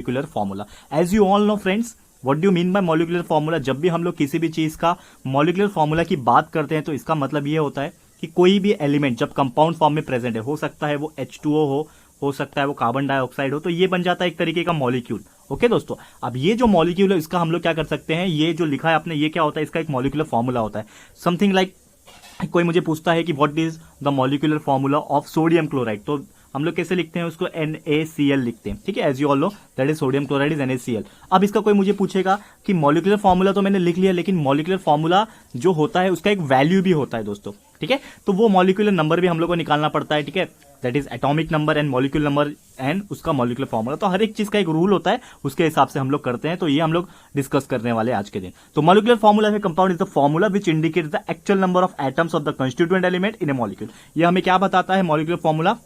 Molecular formula. As you all know friends, what do you mean by molecular formula? जब भी हम लोग किसी भी चीज का मॉलिक्यूलर फॉर्मूला की बात करते हैं तो इसका मतलब ये होता है कि कोई भी एलिमेंट जब कंपाउंड फॉर्म में प्रेजेंट है, हो सकता है वो H2O हो सकता है वो कार्बन डाइऑक्साइड हो, तो ये बन जाता है एक तरीके का मॉलिक्यूल। ओके दोस्तों, अब ये जो मॉलिक्यूल है इसका हम लोग क्या कर सकते हैं, ये जो लिखा है आपने ये क्या होता है, इसका एक मॉलिक्यूलर फॉर्मूला होता है। समथिंग लाइक कोई मुझे पूछता है कि what is the molecular formula of sodium chloride, तो हम लोग कैसे लिखते हैं उसको, NaCl लिखते हैं। ठीक है, as you all know that is sodium chloride is NaCl। अब इसका कोई मुझे पूछेगा कि मॉलिक्यूलर फॉर्मूला तो मैंने लिख लिया, लेकिन मॉलिक्यूलर फॉर्मूला जो होता है उसका एक वैल्यू भी होता है दोस्तों। ठीक है, तो वो मॉलिक्यूलर नंबर भी हम लोग को निकालना पड़ता है। ठीक है, that is atomic number and molecular number and उसका मॉलिक्यूलर फॉर्मूला। तो हर एक चीज का एक रूल होता है, उसके हिसाब से हम लोग करते हैं। तो ये हम लोग डिस्कस करने वाले आज के दिन। तो मॉलिक्यूलर फॉर्मूला है compound is the formula which indicates the actual number of atoms of the constituent element in A molecule. ये हमें क्या बताता है मॉलिक्यूलर फॉर्मूला,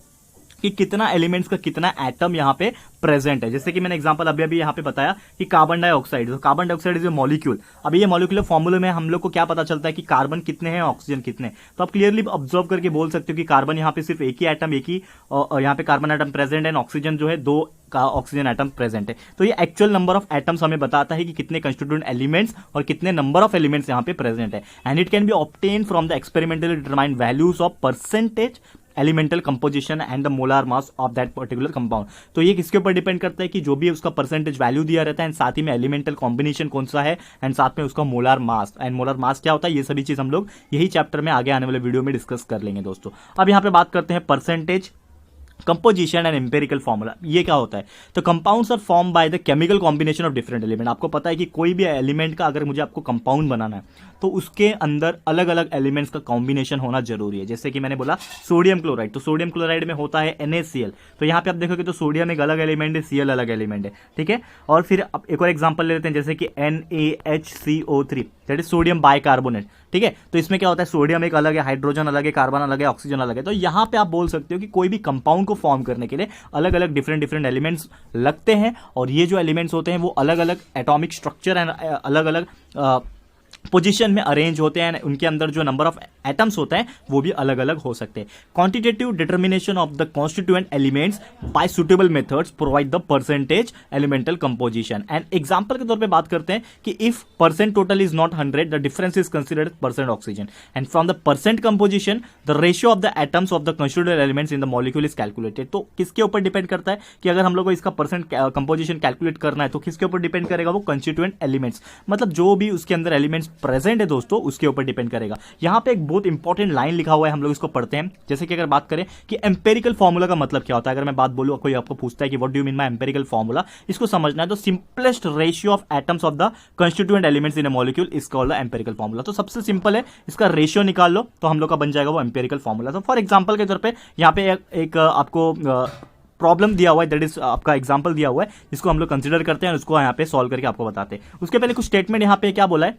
कि कितना एलिमेंट्स का कितना एटम यहाँ पे प्रेजेंट है। जैसे कि मैंने एग्जांपल अभी यहाँ पे बताया कि कार्बन डाइऑक्साइड, तो carbon dioxide is a molecule. अभी ये मॉलिक्यूलर फॉर्मूले में हम लोग को क्या पता चलता है कि कार्बन कितने हैं, ऑक्सीजन कितने हैं। तो आप क्लियरली ऑब्जर्व करके बोल सकते हो कि कार्बन यहाँ पे सिर्फ एक ही एटम, यहाँ पे कार्बन एटम प्रेजेंट है, ऑक्सीजन जो है 2 का ऑक्सीजन एटम प्रेजेंट है। तो ये एक्चुअल नंबर ऑफ एटम्स हमें बताता है कि कितने कंस्टिट्यूएंट एलिमेंट्स और कितने नंबर ऑफ एलिमेंट्स यहाँ पे प्रेजेंट है। And it can be obtain from the experimentally determined values of percentage elemental composition and the molar mass of that particular compound. तो ये किसके ऊपर डिपेंड करता है कि जो भी उसका परसेंटेज वैल्यू दिया रहता है एंड साथ ही में एलिमेंटल कॉम्बिनेशन कौन सा है एंड साथ में उसका molar mass. And molar mass क्या होता है, ये सभी चीज हम लोग यही चैप्टर में आगे आने वाले वीडियो में डिस्कस कर लेंगे दोस्तों। अब यहाँ पे बात करते हैं percentage composition and empirical formula. ये क्या होता है, तो compounds are form by the chemical combination of different element. आपको पता है कि कोई भी एलिमेंट का अगर मुझे आपको कंपाउंड बनाना है तो उसके अंदर अलग अलग एलिमेंट्स का कॉम्बिनेशन होना जरूरी है। जैसे कि मैंने बोला सोडियम क्लोराइड, तो सोडियम क्लोराइड में होता है NaCl। तो यहाँ पे आप देखोगे तो सोडियम एक अलग एलिमेंट है, Cl अलग एलिमेंट है। ठीक है, और फिर एक और एग्जांपल ले लेते हैं, जैसे कि NaHCO3 that is sodium bicarbonate. ठीक है, तो इसमें क्या होता है, सोडियम एक अलग है, हाइड्रोजन अलग है, कार्बन अलग है, ऑक्सीजन अलग है। तो यहाँ पे आप बोल सकते हो कि कोई भी कंपाउंड को फॉर्म करने के लिए अलग अलग डिफरेंट एलिमेंट्स लगते हैं, और ये जो एलिमेंट्स होते हैं वो अलग अलग एटॉमिक स्ट्रक्चर एंड अलग अलग पोजीशन में अरेंज होते हैं। उनके अंदर जो नंबर ऑफ एटम्स होते हैं वो भी अलग अलग हो सकते हैं। Quantitative determination of the constituent elements bye suitable methods provide the percentage elemental composition. And example के तौर पे बात करते हैं कि if percent total is not 100 the difference is considered percent oxygen and from the percent composition the ratio of the atoms of the constituent elements in the molecule is calculated. तो किसके ऊपर डिपेंड करता है कि अगर हम लोग को इसका परसेंट कंपोजिशन कैलकुलेट करना है तो किसके ऊपर डिपेंड करेगा, वो कंस्टिट्यूएंट एलिमेंट्स, मतलब जो भी उसके अंदर एलिमेंट्स प्रेजेंट है दोस्तों उसके ऊपर डिपेंड करेगा। यहां पे एक बहुत इंपॉर्टेंट लाइन लिखा हुआ है, हम लोग इसको पढ़ते हैं। जैसे कि अगर बात करें कि एम्पेरिकल फॉर्मूला का मतलब क्या होता है, अगर मैं बात बोलूं, कोई आपको पूछता है कि what do you mean bye empirical formula, इसको समझना है तो simplest ratio of atoms of the constituent elements in a molecule is called the empirical formula. तो सबसे सिंपल है, इसका रेशियो निकाल लो तो हम लोग का बन जाएगा वो एम्पेरिकल फॉर्मूला। तो फॉर एग्जांपल के तौर पे यहां पे एक आपको प्रॉब्लम दिया हुआ है, दैट इज आपका एग्जांपल दिया हुआ है, जिसको हम लोग कंसीडर करते हैं और उसको यहां पे सॉल्व करके आपको बताते हैं। उसके पहले कुछ स्टेटमेंट यहां पे क्या बोला है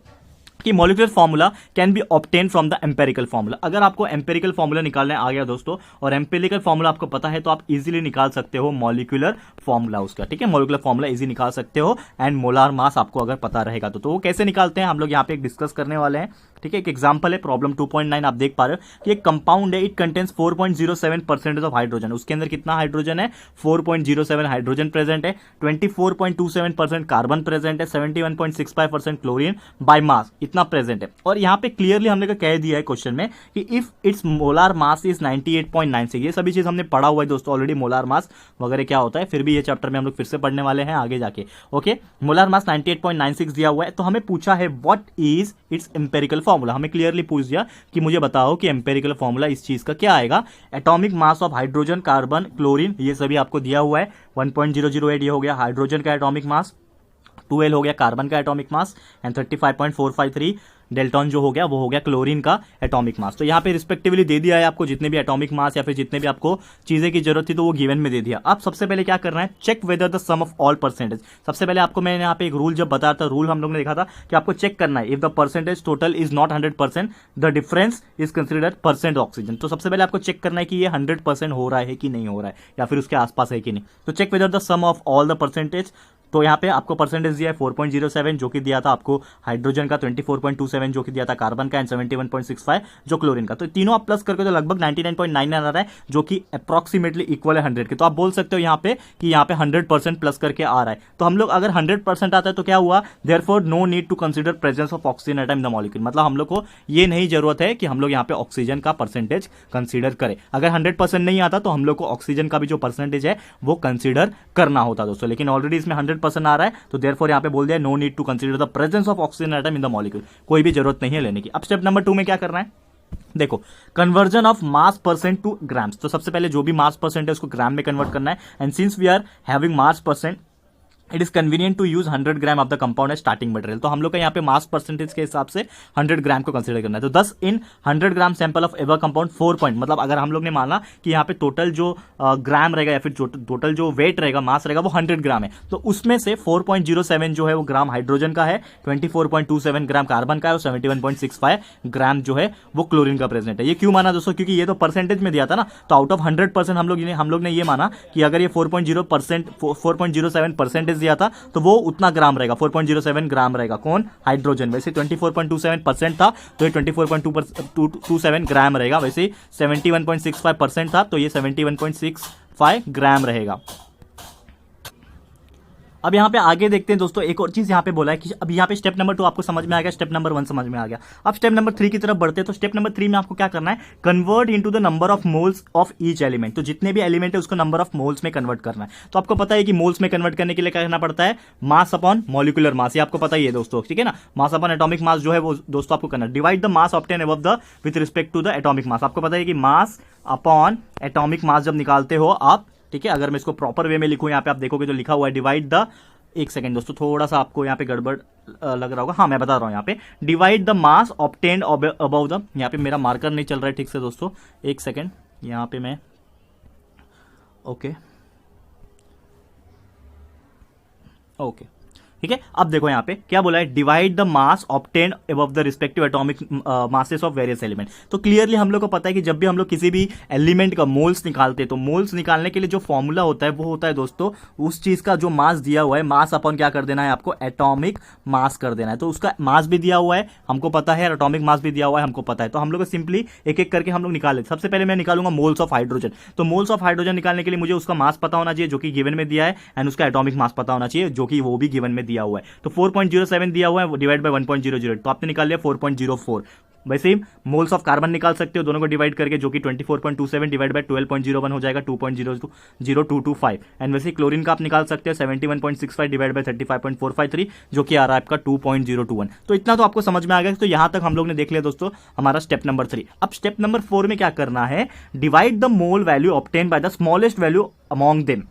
कि molecular formula can be obtain from the empirical formula. अगर आपको एम्पेरिकल फॉर्मूला निकालने आ गया दोस्तों और एम्पेरिकल फॉर्मूला आपको पता है तो आप इजीली निकाल सकते हो मॉलिक्यूलर फॉर्मूला उसका। ठीक है, मॉलिक्यूलर फॉर्मूला इजी निकाल सकते हो एंड मोलार मास आपको अगर पता रहेगा तो वो कैसे निकालते हैं हम लोग यहाँ पे एक डिस्कस करने वाले हैं। ठीक है, एक एग्जांपल है प्रॉब्लम 2.9, आप देख पा रहे हो कि एक कंपाउंड है, इट कंटेन्स 4.07% ऑफ हाइड्रोजन। उसके अंदर कितना हाइड्रोजन है, 4.07 हाइड्रोजन प्रेजेंट है, 24.27% कार्बन प्रेजेंट है, 71.65% क्लोरीन बाय मास इतना प्रेजेंट है। और यहाँ पे क्लियरली हमने कह दिया है क्वेश्चन में कि if it's molar mass is 98.96, ये सभी चीज हमने पढ़ा हुआ है दोस्तों ऑलरेडी, मोलार मास वगैरह क्या होता है, फिर भी ये चैप्टर में हम लोग फिर से पढ़ने वाले हैं आगे जाके। ओके, मोलार मास 98.96 दिया हुआ है, तो हमें पूछा है what is it's empirical formula. हमें क्लियरली पूछ दिया कि मुझे बताओ कि एम्पेरिकल फॉर्मूला इस चीज का क्या आएगा। Atomic mass of hydrogen, carbon, chlorine ये सभी आपको दिया हुआ है। 1.008 ये हो गया हाइड्रोजन का एटॉमिक मास, 2L हो गया कार्बन का एटॉमिक मास एंड 35.453 डेल्टॉन जो हो गया वो हो गया क्लोरीन का एटॉमिक मास। तो यहाँ पे रिस्पेक्टिवली दे दिया है आपको जितने भी एटॉमिक मास या फिर जितने भी आपको चीजें की जरूरत थी तो वो गिवन में दे दिया। अब सबसे पहले क्या करना है, check whether the sum of all percentage. सबसे पहले आपको मैंने यहाँ पे एक रूल जब बताया था, रूल हम लोग ने देखा था कि आपको चेक करना है if the percentage total is not 100% the difference is considered percent oxygen. तो सबसे पहले आपको चेक करना है कि ये 100% हो रहा है कि नहीं हो रहा है या फिर उसके आसपास है कि नहीं। तो check whether the sum of all the percentage तो यहाँ पे आपको परसेंटेज दिया है 4.07 जो कि दिया था आपको हाइड्रोजन का, 24.27 जो कि दिया था कार्बन का, एंड 71.65 जो क्लोरीन का। तो तीनों आप प्लस करके तो लगभग 99.99 आ रहा है, जो कि अप्रॉक्सीमेटली इक्वल है 100 के। तो आप बोल सकते हो यहाँ पे कि यहाँ पे 100% प्लस करके आ रहा है। तो हम लोग अगर 100% आता है तो क्या हुआ, therefore no need to consider presence of oxygen atom in the molecule. मतलब हम लोग को ये नहीं जरूरत है कि हम लोग यहाँ पे ऑक्सीजन का परसेंटेज कंसीडर करें। अगर 100% नहीं आता तो हम लोग को ऑक्सीजन का भी जो परसेंटेज है वो कंसीडर करना होता दोस्तों, लेकिन ऑलरेडी इसमें 100% आ रहा है, तो देयरफॉर यहाँ पे बोल दिया no need to consider the presence of oxygen atom in the molecule. कोई भी जरूरत नहीं है लेने की। अब स्टेप नंबर 2 में क्या करना है, देखो, conversion of mass percent two grams. तो सबसे पहले जो भी मास परसेंट है उसको ग्राम में कन्वर्ट करना है, and since we are having mass percent it is convenient to use 100 gram of the compound as starting material. तो हम लोग का यहाँ पे मास परसेंटेज के हिसाब से 100 ग्राम को कंसीडर करना है। तो 10 इन 100 gram sample of ever compound 4 point, मतलब अगर हम लोग ने माना कि यहाँ पे टोटल जो ग्राम रहेगा या फिर टोटल जो वेट रहेगा, मास रहेगा, वो 100 ग्राम है, तो उसमें से 4.07 जो है वो ग्राम हाइड्रोजन का है, 24.27 ग्राम कार्बन का है और 71.65 ग्राम जो है वो क्लोरीन का प्रेजेंट है। ये क्यों माना दोस्तों, क्योंकि ये तो परसेंटेज में दिया था ना, तो आउट ऑफ 100% हम लोग ने ये माना कि अगर ये 4.07 परसेंटेज दिया था तो वो उतना ग्राम रहेगा, 4.07 ग्राम रहेगा। कौन, हाइड्रोजन। वैसे 24.27% था तो ये 24.27 ग्राम रहेगा। वैसे 71.65% था तो ये 71.65 ग्राम रहेगा। अब यहाँ पे आगे देखते हैं दोस्तों, एक और चीज यहाँ पे बोला है कि अब यहाँ पे स्टेप नंबर 2 आपको समझ में आ गया, स्टेप नंबर 1 समझ में आ गया। अब स्टेप नंबर 3 की तरफ बढ़ते हैं। तो स्टेप नंबर 3 में आपको क्या करना है, convert into the number of moles of each element. तो जितने भी एलिमेंट है उसको नंबर ऑफ मोल्स में कन्वर्ट करना है। तो आपको पता है कि मोल्स में कन्वर्ट करने के लिए क्या करना पड़ता है, मास अपॉन मॉलिक्यूलर मास, ये आपको पता ही है दोस्तों, ठीक है ना। मास अपॉन एटॉमिक मास जो है वो दोस्तों आपको करना है। Divide the mass obtain above the with respect to the atomic mass. आपको पता है कि मास अपॉन एटॉमिक मास जब निकालते हो आप, ठीक है, अगर मैं इसको प्रॉपर वे में लिखूं, यहाँ पे आप देखोगे जो लिखा हुआ है डिवाइड द, एक सेकंड दोस्तों, थोड़ा सा आपको यहाँ पे गड़बड़ लग रहा होगा, हाँ मैं बता रहा हूँ, यहाँ पे divide the mass obtained above the, यहाँ पे मेरा मार्कर नहीं चल रहा है ठीक से दोस्तों, एक सेकंड, यहाँ पे मैं, ओके, ठीक है। अब देखो यहाँ पे क्या बोला है, divide the mass obtained above the respective atomic masses of various element. तो क्लियरली हम लोग को पता है कि जब भी हम लोग किसी भी एलिमेंट का मोल्स निकालते हैं तो मोल्स निकालने के लिए जो फॉर्मूला होता है वो होता है दोस्तों उस चीज का जो मास दिया हुआ है, मास अपॉन क्या कर देना है आपको, एटॉमिक मास कर देना है। तो उसका मास भी दिया हुआ है हमको पता है, एटॉमिक मास भी दिया हुआ है हमको पता है। तो हम लोग सिंपली एक एक करके हम लोग निकाल लेते। सबसे पहले मैं निकालूंगा मोल्स ऑफ हाइड्रोजन। तो मोल्स ऑफ हाइड्रोजन निकालने के लिए मुझे उसका मास पता होना चाहिए जो कि गिवन में दिया है, एंड उसका एटॉमिक मास पता होना चाहिए जो कि वो भी गिवन में दिया हुआ है। तो 4.07 दिया हुआ है डिवाइड बाय 1.00, तो आपने निकाल लिया 4.04। वैसे ही मोल्स ऑफ कार्बन निकाल सकते हो दोनों को डिवाइड करके, जो कि 24.27 डिवाइड बाय 12.01 हो जाएगा 2.00225। एंड वैसे ही क्लोरीन का आप निकाल सकते हो 71.65 डिवाइड बाय 35.453 जो कि आ रहा है आपका 2.021। तो इतना तो आपको समझ में आ गया। तो यहां तक हम लोग ने देख लिया दोस्तों हमारा स्टेप नंबर 3। अब स्टेप नंबर 4 में क्या करना है, divide the mole value obtain by the smallest value among them.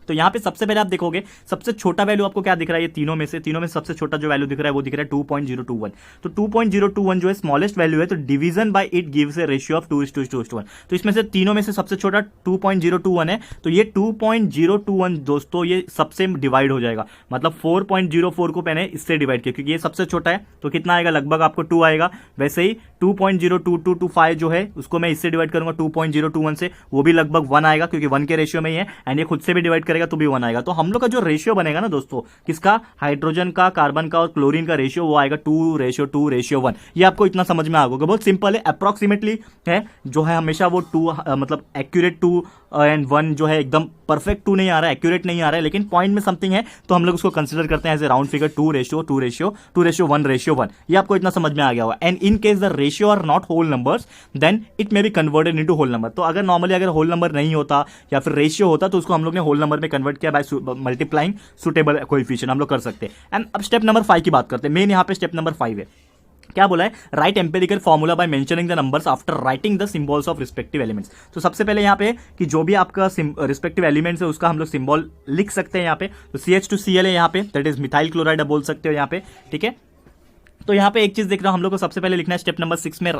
तो यहां पे सबसे पहले आप देखोगे सबसे छोटा वैल्यू आपको क्या दिख रहा है, ये तीनों में से सबसे छोटा जो वैल्यू दिख रहा है वो दिख रहा है 2.021। तो 2.021 जो है स्मॉलेस्ट वैल्यू है, तो division bye it gives A ratio of 2:1। तो इसमें से तीनों में से सबसे छोटा 2.021 है, तो ये 2.021 दोस्तों ये सबसे डिवाइड हो जाएगा, मतलब 4.04 को मैंने इससे डिवाइड किया क्योंकि ये सबसे छोटा है, तो कितना आएगा, लगभग आपको 2 आएगा। वैसे ही 2.02225 जो है उसको मैं इससे डिवाइड करूंगा 2.021 से, वो भी लगभग 1 आएगा क्योंकि 1 के रेशियो में ही है, एंड ये खुद से भी डिवाइड करेगा तो भी 1 आएगा। तो हम लोग का जो रेशियो बनेगा ना दोस्तों, किसका, हाइड्रोजन का, कार्बन का और क्लोरीन का रेशियो, वो आएगा 2:1। ये आपको इतना समझ में आ गया, बहुत सिंपल है, अप्रोक्सीमेटली है जो है, हमेशा वो 2 मतलब एक्यूरेट 2 एंड 1 जो है एकदम परफेक्ट 2 नहीं आ रहा है, एक्यूरेट नहीं आ रहा है, लेकिन पॉइंट में समथिंग है तो हम लोग उसको कंसीडर करते हैं एज ए राउंड फिगर 2:1:1। ये आपको इतना समझ में आ गया होगा। And in case the ratio are not whole numbers then it may be converted into whole number. तो अगर नॉर्मली अगर होल नंबर नहीं होता या फिर रेशियो होता तो उसको हम लोग ने होल नंबर में कन्वर्ट किया बाय मल्टीप्लाइंग सुटेबल कोएफिशिएंट हम लोग कर सकते हैं। एंड अब स्टेप नंबर 5 की बात करते हैं। मेन यहाँ पे स्टेप नंबर 5 है, क्या बोला है, right empirical formula bye mentioning the numbers after writing the symbols of respective elements. तो सबसे पहले यहाँ पे कि जो भी आपका रिस्पेक्टिव एलिमेंट्स है उसका हम लोग सिंबल लिख सकते हैं यहाँ पे। तो CH2Cl है यहाँ पे, दैट इज मिथाइल क्लोराइड बोल सकते हो यहाँ पे, ठीक है। तो यहाँ पे एक चीज देख रहा हूं, हम लोग को सबसे पहले लिखना है स्टेप नंबर 6 में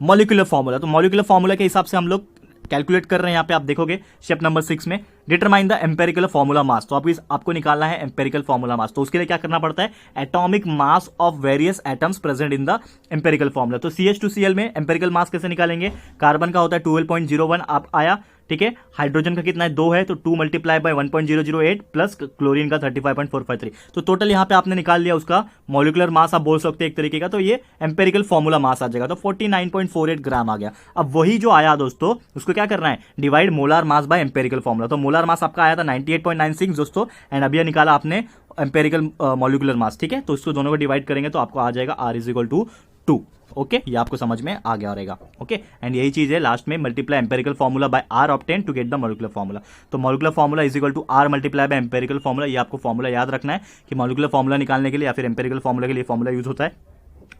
मॉलिक्यूलर फॉर्मूला। तो मॉलिक्यूलर फॉर्मूला के हिसाब से हम लोग कैलकुलेट कर रहे हैं। यहाँ पे आप देखोगे स्टेप नंबर 6 में determine the empirical formula mass. तो आपको निकालना है एम्पेरिकल फॉर्मूला मास। तो उसके लिए क्या करना पड़ता है, atomic mass of various atoms present in the empirical formula. तो CH2Cl में एम्पेरिकल मास कैसे निकालेंगे, कार्बन का होता है 12.01 आप आया, ठीक है। हाइड्रोजन का कितना है 2 है, तो 2 मल्टीप्लाई बाय 1.008 प्लस क्लोरीन का 35.453, तो टोटल यहाँ पे आपने निकाल लिया उसका मॉलिक्यूलर मास, आप बोल सकते हैं एक तरीके का, तो ये एम्पेरिकल फॉर्मूला मास आ जाएगा, तो 49.48 ग्राम आ गया। अब वही जो आया दोस्तों उसको क्या करना है, divide molar mass by empirical formula, तो मोलार मास आपका आया था 98.96 दोस्तों, एंड अभी निकाला आपने एम्पेरिकल मॉलिक्यूलर मास, ठीक है। तो इसको दोनों को डिवाइड करेंगे तो आपको आ जाएगा R is equal to 2। Okay, ये आपको समझ में आ गया रहेगा। ओके, एंड यही चीज है लास्ट में, multiply empirical formula by R obtain to get the molecular formula, तो molecular formula is equal to R multiply by empirical formula. ये आपको फॉर्मूला याद रखना है कि मॉलिक्यूलर फॉर्मूला निकालने के लिए या फिर एम्पेरिकल फॉर्मूला के लिए फॉर्मूला यूज होता है।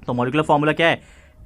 तो मॉलिक्यूलर फॉर्मूला क्या है,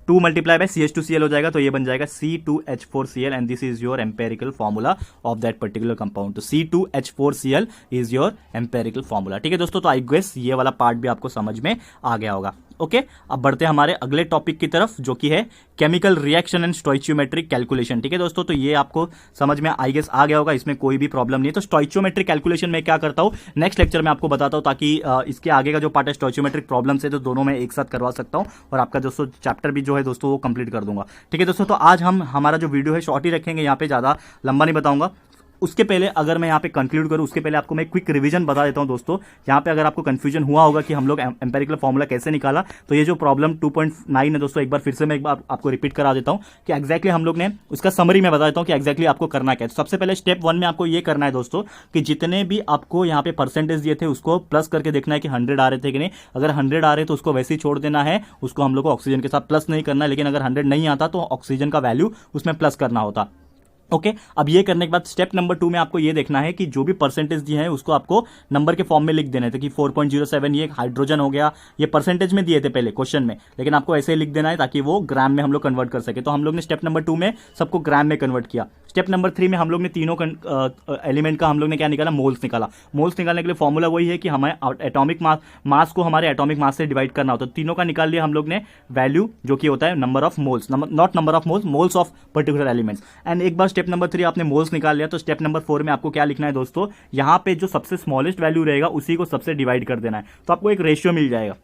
2 मल्टीप्लाई बाय CH2Cl हो जाएगा, तो ये बन जाएगा C2H4Cl, and this is your empirical formula of that particular compound. तो C2H4Cl is your empirical formula, ठीक है दोस्तों। तो आई गेस ये वाला पार्ट भी आपको समझ में आ गया होगा। ओके, अब बढ़ते हैं हमारे अगले टॉपिक की तरफ, जो कि है केमिकल रिएक्शन एंड स्टोइचियोमेट्रिक कैलकुलेशन, ठीक है दोस्तों। तो ये आपको समझ में आई गेस आ गया होगा, इसमें कोई भी प्रॉब्लम नहीं है। तो स्टोइचियोमेट्रिक कैलकुलेशन में क्या करता हूं, नेक्स्ट लेक्चर में आपको बताता हूं, ताकि इसके आगे का जो पार्ट है स्टोइचियोमेट्रिक प्रॉब्लम से, तो दोनों में एक साथ करवा सकता हूं, और आपका दोस्तों चैप्टर भी जो है दोस्तों वो कंप्लीट कर दूंगा, ठीक है दोस्तों। तो आज हम हमारा जो वीडियो है शॉर्ट ही रखेंगे, यहाँ पे ज्यादा लंबा नहीं बताऊंगा। उसके पहले अगर मैं यहाँ पे कंक्लूड करूँ, उसके पहले आपको मैं क्विक रिवीजन बता देता हूँ दोस्तों। यहाँ पे अगर आपको कंफ्यूजन हुआ होगा कि हम लोग एम्पेरिकल फॉर्मूला कैसे निकाला, तो ये जो प्रॉब्लम 2.9 है दोस्तों, एक बार फिर से मैं एक बार आपको रिपीट करा देता हूँ कि एक्जैक्टली हम लोग ने उसका समरी में बता देता हूँ कि एक्जैक्टली आपको करना क्या है। सबसे पहले स्टेप 1 में आपको ये करना है दोस्तों कि जितने भी आपको यहाँ पे परसेंटेज दिए थे उसको प्लस करके देखना है कि 100 आ रहे थे कि नहीं। अगर 100 आ रहे तो उसको वैसे ही छोड़ देना है, उसको हम लोग को ऑक्सीजन के साथ प्लस नहीं करना है। लेकिन अगर 100 नहीं आता तो ऑक्सीजन का वैल्यू उसमें प्लस करना होता। ओके, अब ये करने के बाद स्टेप नंबर 2 में आपको ये देखना है कि जो भी परसेंटेज दिए हैं उसको आपको नंबर के फॉर्म में लिख देना है। तो कि 4.07 ये हाइड्रोजन हो गया, ये परसेंटेज में दिए थे पहले क्वेश्चन में, लेकिन आपको ऐसे ही लिख देना है ताकि वो ग्राम में हम लोग कन्वर्ट कर सके। तो हम लोग ने स्टेप नंबर 2 में सबको ग्राम में कन्वर्ट किया। स्टेप नंबर 3 में हम लोग ने तीनों एलिमेंट का हम लोग ने क्या निकाला, मोल्स निकाला। मोल्स निकालने के लिए फॉर्मूला वही है कि हमें एटॉमिक मास को हमारे एटॉमिक मास से डिवाइड करना होता है। तीनों का निकाल लिया हम लोग ने वैल्यू, जो कि होता है number of moles, not number of moles, moles of particular elements. And एक बार स्टेप नंबर 3 आपने मोल्स निकाल लिया, तो स्टेप नंबर 4 में आपको क्या लिखना है दोस्तों, यहां पे जो सबसे स्मॉलेस्ट वैल्यू रहेगा उसी को सबसे डिवाइड कर देना है। तो आपको एक रेशियो मिल जाएगा,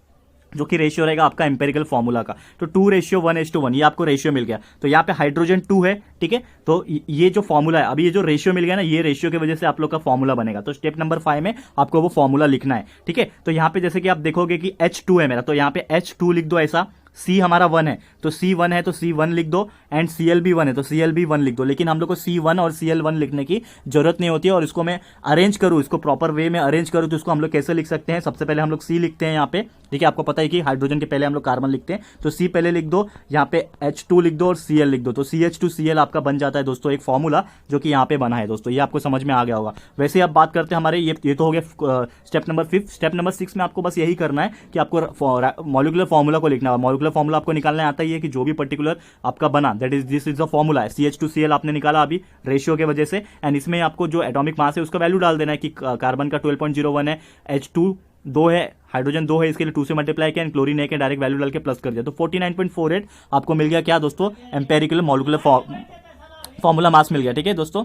जो कि रेशियो रहेगा आपका एम्पेरिकल फॉर्मूला का। तो 2:1:1, ये आपको रेशियो मिल गया। तो यहाँ पे हाइड्रोजन 2 है, ठीक है। तो ये जो फॉर्मूला है, अभी ये जो रेशियो मिल गया ना, ये रेशियो की वजह से आप लोग का फॉर्मूला बनेगा। तो स्टेप नंबर 5 में आपको वो फॉर्मूला लिखना है, ठीक है। तो यहाँ पे जैसे कि आप देखोगे कि H2 है मेरा, तो यहाँ पे H2 लिख दो ऐसा। C हमारा 1 है, तो C1 है तो C1 लिख दो, एंड Cl भी 1 है तो Cl भी 1 लिख दो। लेकिन हम लोग को C1 और Cl1 लिखने की जरूरत नहीं होती है। और इसको मैं अरेंज करूँ, इसको प्रॉपर वे में अरेंज करूँ, तो इसको हम लोग कैसे लिख सकते हैं। सबसे पहले हम लोग C लिखते हैं यहाँ पे, ठीक है। आपको पता है कि हाइड्रोजन के पहले हम लोग कार्बन लिखते हैं, तो C पहले लिख दो, यहाँ पे H2 लिख दो और Cl लिख दो। तो CH2Cl आपका बन जाता है दोस्तों एक फॉर्मूला, जो कि यहाँ पे बना है दोस्तों। ये आपको समझ में आ गया होगा। वैसे अब बात करते हैं हमारे, ये तो हो गया स्टेप नंबर 5। स्टेप नंबर 6 में आपको बस यही करना है कि आपको मॉलिक्यूलर फॉर्मूला को लिखना है। मॉलिक्यूलर फॉर्मूला आपको निकालना आता ही है कि जो भी पर्टिकुलर आपका बना, that is this is the formula है। CH2Cl आपने निकाला अभी रेशियो के वजह से, एंड इसमें आपको जो एटॉमिक मास है उसका वैल्यू डाल देना है कि कार्बन का 12.01 है, H2 2 है, हाइड्रोजन 2 है, इसके लिए 2 से मल्टीप्लाई किया, क्लोरीन 1 के डायरेक्ट वैल्यू डाल के प्लस कर दिया। तो 49.48 आपको मिल गया क्या दोस्तों, एम्पेरिकल मॉलिक्यूलर फॉर्मूला मास मिल गया, ठीक है दोस्तों।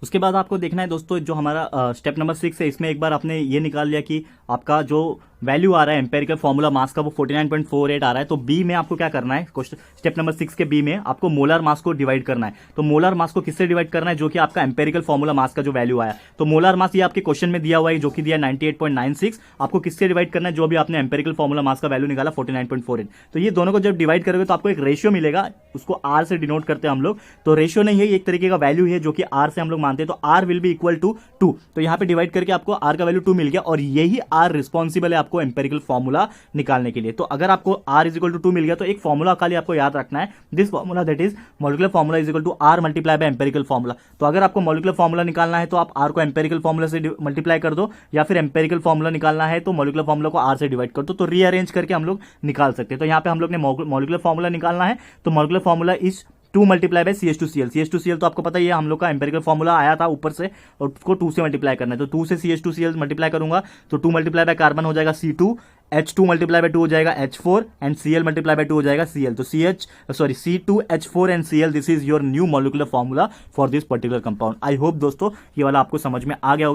उसके बाद आपको देखना है दोस्तों, जो हमारा स्टेप नंबर 6 है, इसमें एक बार आपने ये निकाल लिया कि आपका जो वैल्यू आ रहा है एम्पेरिकल फॉर्मूला मास का वो 49.48 आ रहा है। तो बी में आपको क्या करना है, स्टेप नंबर 6 के बी में आपको मोलर मास को डिवाइड करना है। तो मोलर मास को किससे डिवाइड करना है, जो कि आपका एम्पेरिकल फॉर्मूला मास का जो वैल्यू आया। तो मोलर मास ये आपके क्वेश्चन में दिया हुआ है, जो कि दिया 98.96। आपको किससे डिवाइड करना है, जो भी आपने एम्पेरिकल फॉर्मूला मास का वैल्यू निकाला 49.48। तो ये दोनों को जब डिवाइड करोगे तो आपको एक रेशियो मिलेगा, उसको आर से डिनोट करते हैं हम लोग। तो रेशियो नहीं है, एक तरीके का वैल्यू है जो कि आर से हम लोग मानते हैं। तो R will be equal to 2। तो यहाँ पे डिवाइड करके आपको आर का वैल्यू 2 मिल गया, और यही आर रिस्पॉन्सिबल है आपको एम्पेरिकल फॉर्मूला निकालने के लिए। तो अगर आपको R इज इक्वल टू 2 मिल गया, तो एक फॉर्मूला खाली आपको याद रखना है, this formula that is molecular formula is equal to R multiply by empirical formula. तो अगर आपको मॉलिक्यूलर फॉर्मूला निकालना है तो आप R को एम्पेरिकल फॉर्मूला से मल्टीप्लाई कर दो, या फिर एम्पेरिकल फॉर्मूला निकालना है तो मॉलिक्यूलर फॉर्मूला को R से डिवाइड कर दो। तो रीअरेंज करके हम लोग निकाल सकते हैं। तो यहाँ पे हम लोग ने मॉलिक्यूलर फॉर्मूला निकालना है, तो molecular formula is 2 multiply by CH2Cl। CH2Cl तो आपको पता ही है, हम लोग का एम्पेरिकल फॉर्मूला आया था ऊपर से, और उसको 2 से मल्टीप्लाई करना है। तो 2 से CH2Cl मल्टीप्लाई करूंगा तो 2 मल्टीप्लाई बाय कार्बन हो जाएगा C2, H2 मल्टीप्लाई बाय 2 हो जाएगा H4, and Cl multiply by 2 हो जाएगा Cl। तो C2H4 and Cl, this is your new molecular formula for this particular compound. I hope दोस्तों ये वाला आपको समझ में आ गया होगा।